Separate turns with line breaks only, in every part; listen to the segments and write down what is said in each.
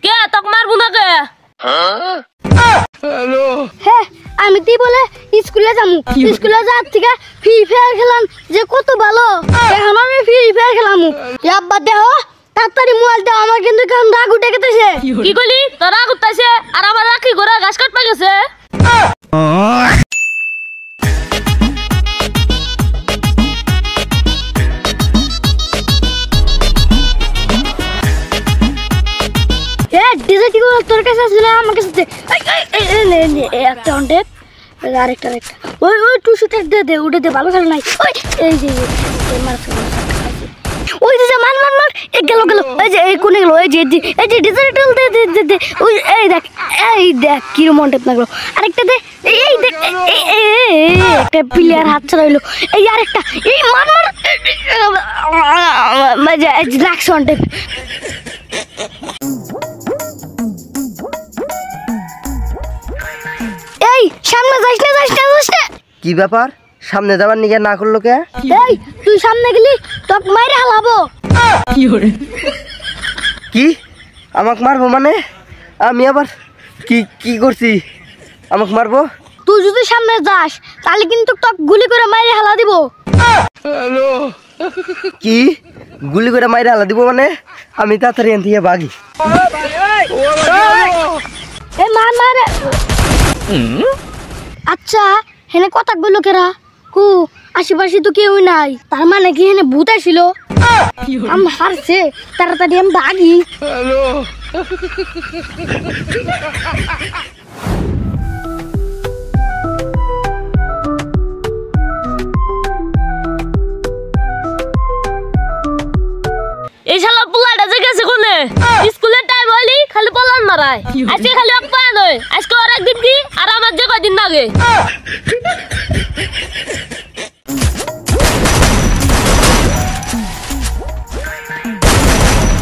কে তক মারবো না কে?
হ্যালো
হ্যাঁ আমি তুই বলে স্কুলে যাবো স্কুলে যাওয়ার থেকে ফ্রি ফায়ার খেলাম যে কত ভালো এখন আমি ফ্রি ফায়ার খেলাম আব্বা দেহ তাড়াতাড়ি মোবাইল দাও আমার কিন্তু কেমন রাগ উঠে গেছে
কি কইলি তোর রাগ উঠতাছে আর আমার রাখি গোরা ঘাস কাটপা গেছে
ডিজাইন তোর কাছে আছে না আমার কাছে একটা অন্ডেপ আরেকটা ওই ওই টুসুটা দে উঠে দে ভালো খেলে নাই ওই এই যে ওই যে মান মান মান গেল এই যে এই কোনে গেল এই যে ডিজিটাল দে ওই এই দেখ কিরম অন্ডেপ লাগলো আরেকটা দে এই দেখ একটা প্লেয়ার হাত ছাড়াইলো এই আরেকটা এই মান মান লাক্স অন্ডেপ এই সামনে যাস না
কি ব্যাপার সামনে যাবার নিকে না করলো কে?
এই তুই সামনে গেলি তোক মাইরে হালাবো
কি আমাকে মারবো মানে আমি আবার কি কি করছি আমাকে মারবো?
তুই যদি সামনে যাস তাহলে কিন্তু তোক গুলি করে মাইরে হালা দিব
হ্যালো কি গুলি করে মাইরে হালা দিব মানে আমি তাড়াতাড়ি এখান থেকে ভাগি।
এই মার আচ্ছা হেনে কথা বললো কেরা কু আশেপাশে তো কেউ নাই তার মানে কি হেনে ভূত আসিল আম হারছে তাড়াতাড়ি আমি ভাগি
এই শালা পুলাটা যে গেছে কোনে স্কুলের টাইম হইলি খালি পলান মারায় আজকে খালি এক পায় নয় আজকে আর একদিন কি আর আমার যে কয়দিন লাগে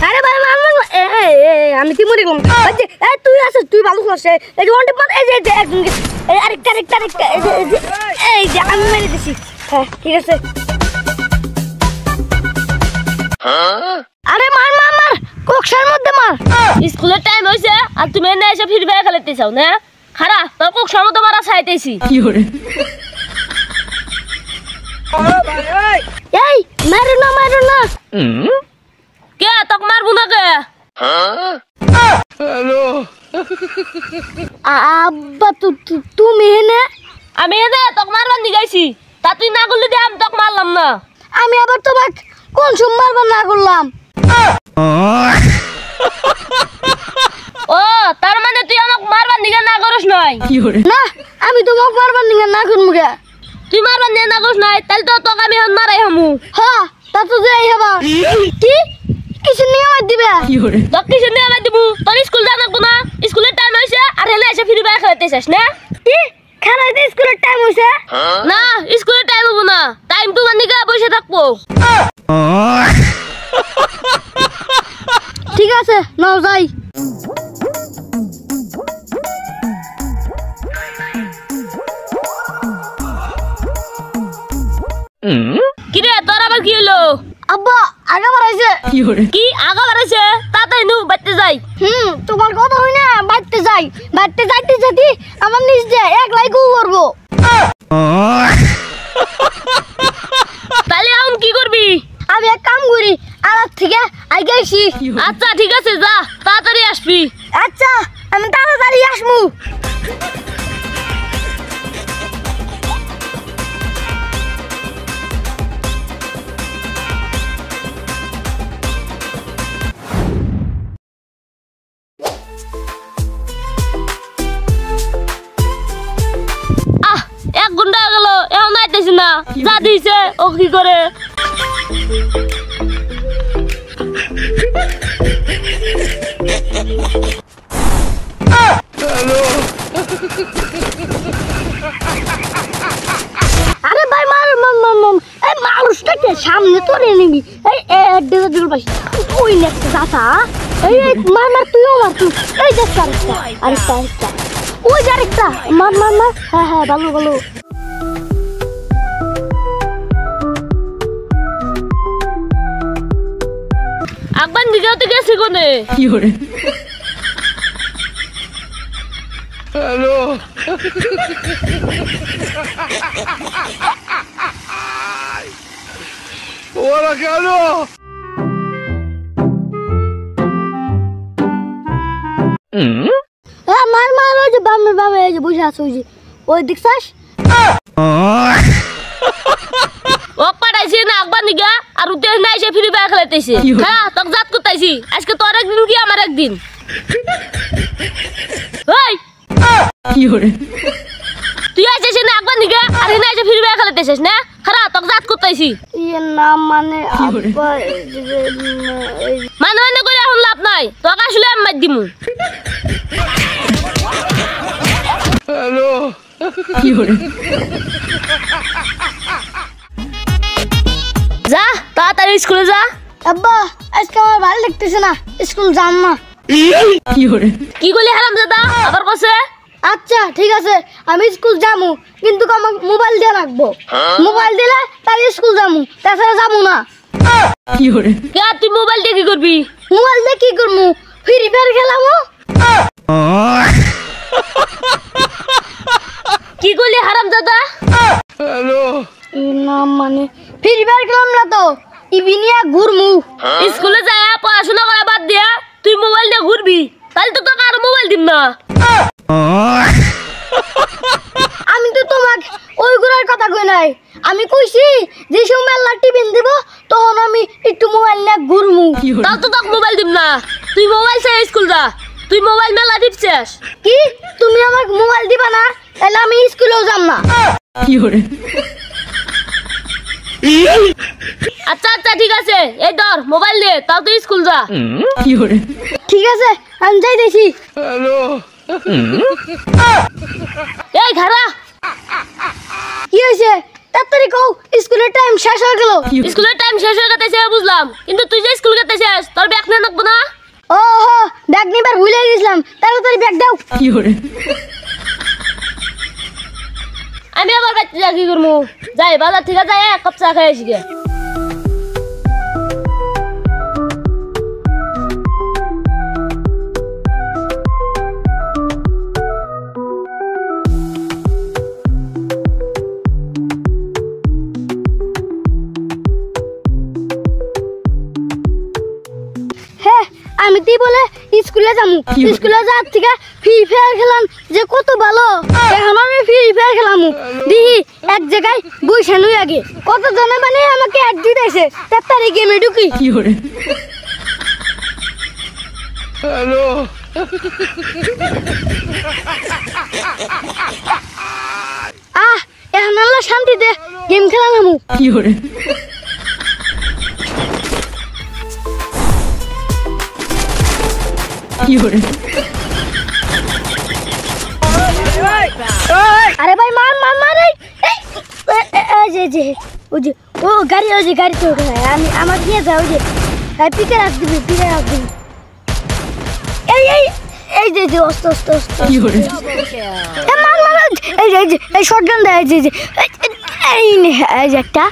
আরে ভাই আমি কি মরে গেলাম তুই আসিস তুই ভালো করছে এই যে ওয়ান্টে পার এই যে আরেকটা এই যে আমি মেরে দিছি হ্যাঁ ঠিক আছে আরে মার কোকসার মধ্যে মার
স্কুলের টাইম হইছে আর তুমি এনে এসে ফির বেয়া খেলতে চাও না খারা তোর কোকসার মতো মারা চাইতেছি
এই মারো না
কে তক মারবো না কে?
হ্যালো
আব্বা তুমি এনে
আমি এনে তক মারবার নিগাইছি তা তুই না করলি দিয়ে আমি তক মারলাম না
আমি আবার তোমার কোন সময় মারবার না করলাম
ও তার মানে তুই আমাকে মারবার নিগা না করিস নাই
না আমি তোমাকে মারবার নিয়ে না করবো গে
তুই মারবার নিয়ে না করিস নাই তাহলে তো তোকে আমি এখন মারাই হামু
হ্যাঁ তা তো যাই হবা কি কিছু নিয়ে আমার দিবে
তোকে কিছু নিয়ে আমার দিবু তোর স্কুল যা লাগবো না স্কুলের টাইম হয়েছে আর হেলে এসে ফিরে বেয়া খেলতে চাস না
কি খেলাইতে স্কুলের টাইম হয়েছে
না স্কুলের টাইম হবো না টাইম তোমার নিগা বসে থাকবো
ঠিক আছে নাও যাই
কিরে তোর আবার কি হলো?
আব্বা আগে বাড়াইছে
কি আগা বাড়াইছে তাড়াতাড়ি নু বাইতে যাই
তোমার কথা হই না বাইতে যাইতে যেতে আমার নিজ দিয়ে এক লাইক করবো
তাহলে এখন কি করবি?
আমি এক কাম করি আর থেকে আগে আসি
আচ্ছা ঠিক আছে যা তাড়াতাড়ি আসবি
আচ্ছা আমি তাড়াতাড়ি আসবো
এক ঘন্টা গেল এখন আইতেছি না যা দিছে ও কি করে
আরে ভাই মার এই মানুষটাকে সামনে তোরে নিবি এই ডিজিটাল পাশে ওই নেক্সট দাদা এই মার তুইও মার তুই এই দেখ আরেকটা ওই যে আরেকটা মার হ্যাঁ ভালো
আকবার দিকেও তো গেছি কোনে
হ্যালো ওরা কেন
মার মার ওই যে বামে বামে এই যে বসে আছে ওই যে ওই দেখছাস
ও পাঠাইছি না আকবার দিকে আর উতেশ নাই সে ফ্রি ফায়ার খেলাইতেছে হ্যাঁ তোকে জাত করতেছি আজকে তোর একদিন কি আমার একদিন ওই তুই আইছিস না আকবার দিকে আর হিনা এসে ফ্রি ফায়ার খেলাইতেছিস না খারাপ তোকে জাত করতেছি
ইয়ে নাম মানে আব্বা
মানে মানে করে এখন লাভ নাই তোকে আসলে আমি মার দিমু
হ্যালো
যা তাড়াতাড়ি স্কুলে যা
আব্বা আজকে আমার ভালো লাগতেছে না স্কুল যাম না
কি করলি হারামজাদা আবার কসে
আচ্ছা ঠিক আছে আমি স্কুল যামু কিন্তু আমার মোবাইল দিয়ে রাখবো মোবাইল দিলে তাহলে স্কুল যামু তাছাড়া যামু না
কে তুই মোবাইল দিয়ে কি করবি
মোবাইল দিয়ে কি করবো ফ্রি ফায়ার খেলামু
কি করলি হারামজাদা
হ্যালো
নাম মানে ফ্রি ফায়ার খেলাম না তো ইভিনিয়া ঘুরমু
স্কুলে যায় পড়াশোনা করা বাদ দিয়া তুই মোবাইল দিয়ে ঘুরবি তাহলে তো তোকে আরো মোবাইল দিম না
আমি তো তোমাকে ওই ঘুরার কথা কই নাই আমি কইছি যে সময় আল্লাহ টিফিন দিব তখন আমি একটু মোবাইল নিয়ে ঘুরমু
তাও তো তোকে মোবাইল দিম না তুই মোবাইল ছেড়ে স্কুল যা তুই মোবাইল মেলা টিপছিস
কি তুমি আমাকে মোবাইল দিবা না তাহলে আমি স্কুলেও যাম না
আচ্ছা আচ্ছা ঠিক আছে এই ধর মোবাইল দে তাও তুই স্কুল যা
ঠিক আছে আমি যাইতেছি
হ্যালো
এই ঘাড়া
কি হয়েছে তাড়াতাড়ি কও স্কুলের টাইম শেষ হয়ে গেল
স্কুলের টাইম শেষ হয়ে গেছে বুঝলাম কিন্তু তুই যে স্কুল গেতেছিস তোর ব্যাগ নিয়ে রাখবো না
ও হো ব্যাগ নিবার ভুলে গেছিলাম তাড়াতাড়ি ব্যাগ দাও
আমি আবার বাচ্চা যা কি করবো যাই বাজার থেকে যাই এক কাপ চা খাই আসি গে
হ্যাঁ আমি তুই বলে স্কুলে যামু স্কুলে যাওয়ার থেকে ফ্রি ফায়ার খেলাম যে কত ভালো এখন আমি ফ্রি ফায়ার খেলামু দিহি এক জায়গায় বসে নুই আগে কত জনে মানে আমাকে এক দিতেছে তাড়াতাড়ি গেমে ঢুকি
হ্যালো
এখন আল্লাহ শান্তিতে গেম খেলাম আমু আরে ভাই মার মার মার এই যে ওই যে ও গাড়ি ওই যে গাড়িতে উঠে আমি আমার দিয়ে যাও ওই যে পিকে রাখ দিবি এই এই এই যে অস্ত অস্ত অস্ত মার মার এই যে এই শটগান দেয় এই যে এই যে একটা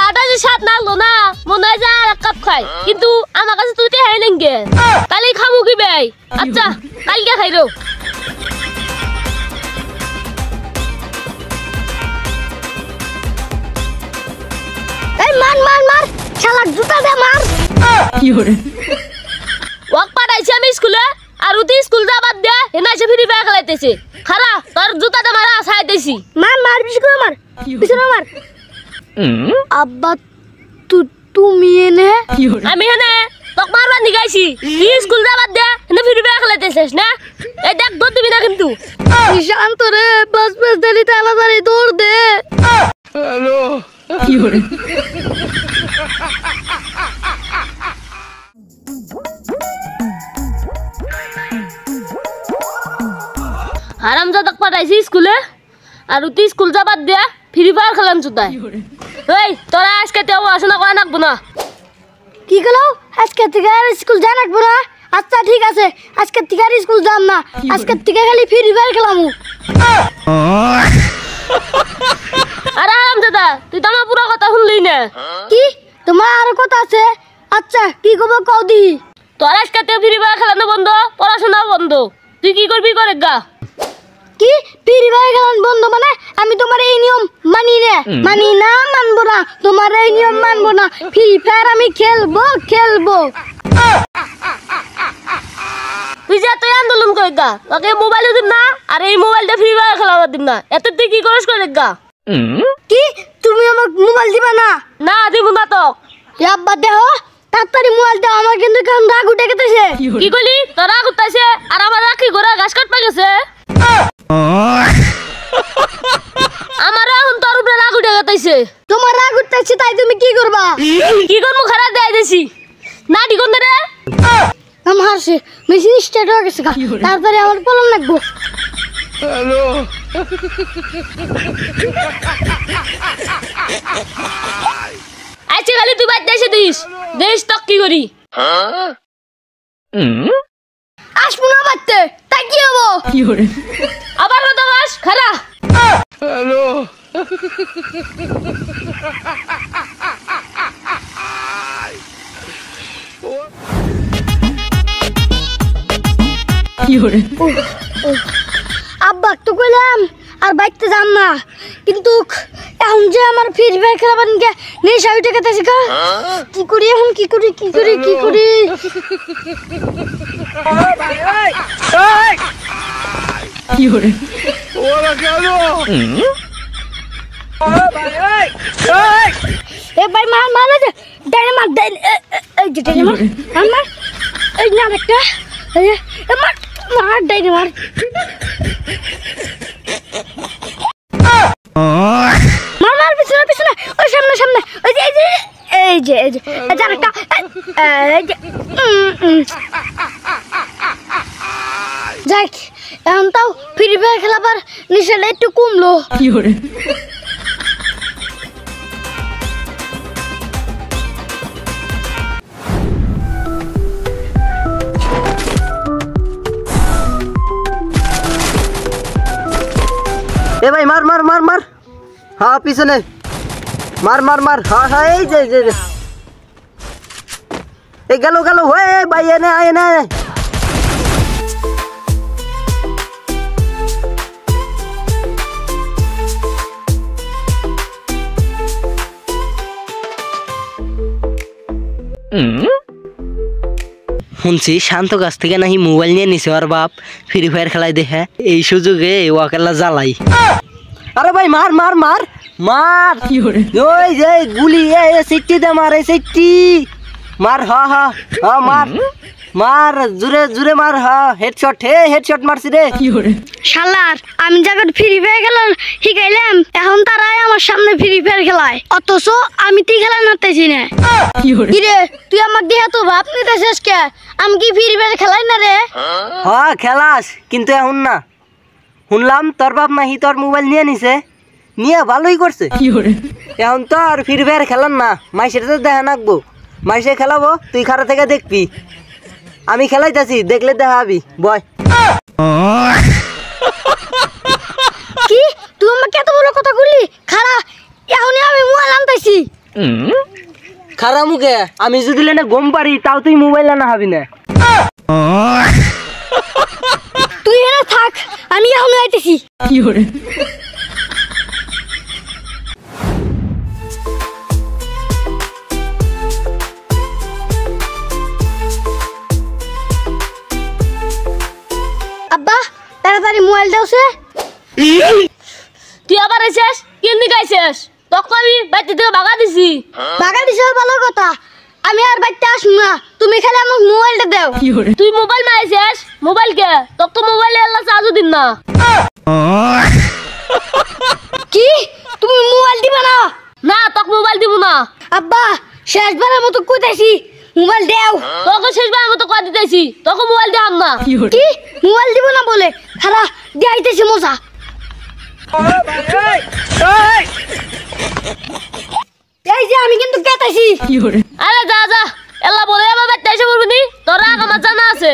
চাটা যে স্বাদ লাগলো না মনে হয় যে আর এক কাপ খাই কিন্তু আমার কাছে তুই হাই নেঙ্গে তাহলে খামু কি ভাই আচ্ছা কালকে খাই রো
এই মার মার মার শালা জুতা দে মার
ওয়াক পাঠাইছি আমি স্কুলে আর তুই স্কুল যা বাদ দে এনা এসে ফ্রি ফায়ার খেলাইতেছে খারা তোর জুতাতে মারা ছাইতেছি
মার মার পিছনে মার আব্বা তুমি এনে
আমি হেনে তোক মারবার নিগাইছি তুই স্কুল যা বাদ দে এনে ফ্রি ফায়ার খেলাইতেছিস না এই দেখ দৌড় দিবি না কিন্তু
শান্ত রে বাস দেরি তাড়াতাড়ি দৌড় দে
হ্যালো
হারামজাদা পাঠাইছি স্কুলে আর তুই স্কুল যা বাদ দে ফ্রি ফায়ার খেলাম চুতাই ওই তোরা আজকে তেও পড়াশোনা করা রাখবো না
কি গেলো আজকে থেকে আর স্কুল যা রাখবো না আচ্ছা ঠিক আছে আজকে থেকে আর স্কুল যাম না আজকে থেকে খালি ফ্রি ফায়ার খেলামু
আরে হারামজাদা দাদা তুই তো আমার পুরো কথা শুনলি না।
কি তোমার আর কথা আছে? আচ্ছা কি করবো কও দি।
তোর আজকে ফ্রি ফায়ার খেলানো বন্ধ, পড়াশোনা বন্ধ, তুই কি করবি করে গা।
কি ফ্রি ফায়ার খেলান বন্ধ মানে? আমি তোমার এই নিয়ম মানি না, মানি না, মানবো না, তোমার এই নিয়ম মানবো না। ফ্রি ফায়ার আমি খেলবো খেলবো।
তুই যে তুই আন্দোলন করে গা, তোকে মোবাইল দিন না আর এই মোবাইলটা ফ্রি ফায়ার খেলাবার দিন না, এত তুই কি করিস করে গা।
কি তুমি আমার মোবাইল দিবা না?
না দিব না তো।
আব্বা দেহ তাড়াতাড়ি মোবাইল দাও, আমার কিন্তু কেমন রাগ উঠে গেছে।
কি করলি তোর রাগ উঠতেছে আর আমার রাখি ঘোরা ঘাস কাটপা গেছে। আমার এখন তোর উপরে রাগ উঠে গেছে।
তোমার রাগ উঠতেছে তাই তুমি কি করবা?
কি করবো খারাপ দেয় দিছি না ঠিক রে।
আমার হাসি মেশিন স্টার্ট হয়ে গেছে, তাড়াতাড়ি আমার পলম লাগবো।
হ্যালো
আজকে খালি তুই বাদ দেশে দিস দেশ তক কি করি।
আসবো না বাড়তে তাই কি হবো?
আবার কত মাস খারা।
হ্যালো
আব্বা তো কইলাম আর বাইতে যাম না, কিন্তু এখন যে আমার ফ্রি ফায়ার খেলাবার নিকে নেশা উঠে গেছে। কি করি এখন, কি করি কি করি কি করি?
ওরা কেন
এ ভাই মার মার ডাইনে মার ডাইনে, এই যে ডাইনে মার মার মার, এই না একটা মার মার ডাইনে মার। মার মার পিছনে পিছনে, ওই সামনে সামনে, ওই যে এই যে এই যে এই যে এই যে আরেকটা, এই যে যাক এখন তাও ফ্রি ফায়ার খেলাবার নিশাটা একটু কমলো।
এ ভাই মার মার মার মার, হ্যাঁ পিছনে মার মার মার, হ্যাঁ হ্যাঁ এই যে এই গেল গেল হয়ে ভাই এনে আয় এনে আয়। শুনছি শান্ত কাছ থেকে নাকি মোবাইল নিয়ে নিছে আর বাপ ফ্রি ফায়ার খেলাই দেখে, এই সুযোগে ওয়াকেলা জ্বালাই। আরে ভাই মার মার মার মার, ওই যে গুলি সিটি দে মার, এই সিটি মার, হা হা হা মার মার, জুরে জুরে মার, হা হেডশট, হেডশট মারছি রে।
শালার আমি যখন ফ্রি ফায়ার খেলা শিখাইলাম এখন তারাই আমার সামনে ফ্রি ফায়ার খেলায়, অথচ আমি তুই খেলা নাতেছি না। কিরে তুই আমার দিয়ে তো ভাব নিতেছিস কে? আমি কি ফ্রি ফায়ার খেলাই না রে?
হ্যাঁ খেলাস, কিন্তু এখন না। শুনলাম তোর বাপ নাকি তোর মোবাইল নিয়ে নিছে, নিয়ে ভালোই করছে। এখন তো আর ফ্রি ফায়ার খেলার না, মাইসের তো দেখা নাকবো, মাইসে খেলাবো, তুই খারা থেকে দেখবি। আমি খেলাইতেছি, দেখলে দেখাবি বয়।
কি তুই আমাকে এত বড় কথা বললি? খারা এখনই আমি মোবাইল আনতেছি।
খারা মুখে আমি যদি লেনে গম পারি তাও তুই মোবাইল আনা হবি না।
তুই এনে থাক, আমি এখন আইতেছি। আব্বা তাড়াতাড়ি মোবাইল দাও সে।
তুই আবার এসেস কেমনি গাইছিস? তখন আমি বাইতে থেকে ভাগা দিছি।
বাগা দিছে ভালো কথা, আমি আর বাইতে আসবো না, তুমি খালি আমাকে মোবাইলটা দাও।
তুই মোবাইল মাইছিস? মোবাইল কে তোর তো মোবাইলে আল্লাহ চার্জও দিন না।
কি তুমি মোবাইল দিবা না?
না তোকে মোবাইল দিব না।
আব্বা শেষবারের মতো কইতাছি মোবাইল দাও।
তোকে শেষবার মতো কয়ে দিতেছি, তোকে মোবাইল দিলাম না।
কি মোবাইল দিব না বলে খারা দিয়াইতেছি মজা। এই যে আমি কিন্তু কেতাছি।
আরে যা যা, এল্লা বলে আমার বাইতে এসে বলবি, তোর রাগ আমার জানা আছে।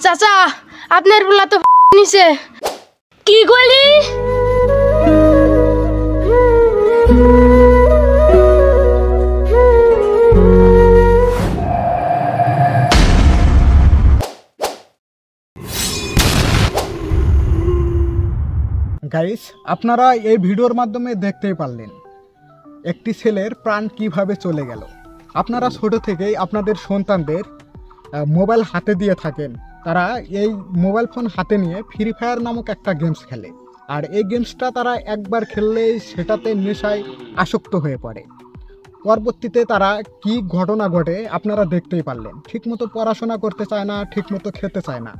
চাচা আপনার বলা তো নিছে।
কি কইলি?
গাইস, আপনারা এই ভিডিওর মাধ্যমে দেখতেই পারলেন একটি ছেলের প্রাণ কিভাবে চলে গেল। আপনারা ছোট থেকেই আপনাদের সন্তানদের মোবাইল হাতে দিয়ে থাকেন, তারা এই মোবাইল ফোন হাতে নিয়ে ফ্রি ফায়ার নামক একটা গেমস খেলে। আর এই গেমসটা তারা একবার খেললেই সেটাতে নেশায় আসক্ত হয়ে পড়ে। পরবর্তীতে তারা কি ঘটনা ঘটে আপনারা দেখতেই পারলেন। ঠিকমতো পড়াশোনা করতে চায় না, ঠিকমতো খেতে চায় না।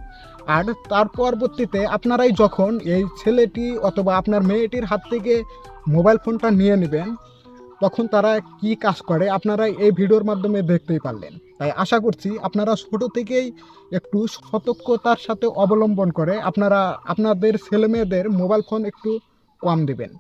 আর তার পরবর্তীতে আপনারাই যখন এই ছেলেটি অথবা আপনার মেয়েটির হাত থেকে মোবাইল ফোনটা নিয়ে নেবেন, তখন তারা কি কাজ করে আপনারা এই ভিডিওর মাধ্যমে দেখতেই পারলেন। তাই আশা করছি আপনারা ছোট থেকেই একটু সতর্কতার সাথে অবলম্বন করে আপনারা আপনাদের ছেলেমেয়েদের মোবাইল ফোন একটু কম দেবেন।